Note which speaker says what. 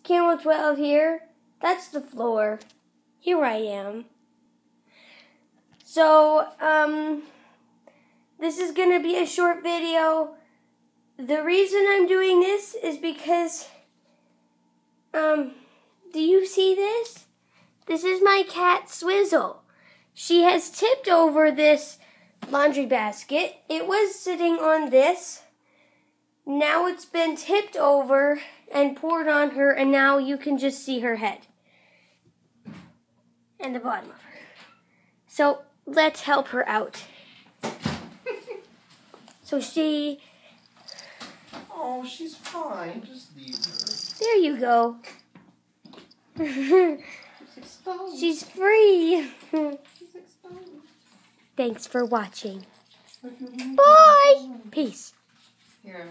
Speaker 1: Camel 12 here. That's the floor. Here I am. So, this is going to be a short video. The reason I'm doing this is because, do you see this? This is my cat, Swizzle. She has tipped over this laundry basket. It was sitting on this. Now it's been tipped over and poured on her, and now you can just see her head and the bottom of her. So let's help her out. So she...
Speaker 2: Oh, she's fine. Just leave her.
Speaker 1: There you go.
Speaker 2: She's exposed.
Speaker 1: She's free.
Speaker 2: She's exposed.
Speaker 1: Thanks for watching. Bye. Peace.
Speaker 2: Here,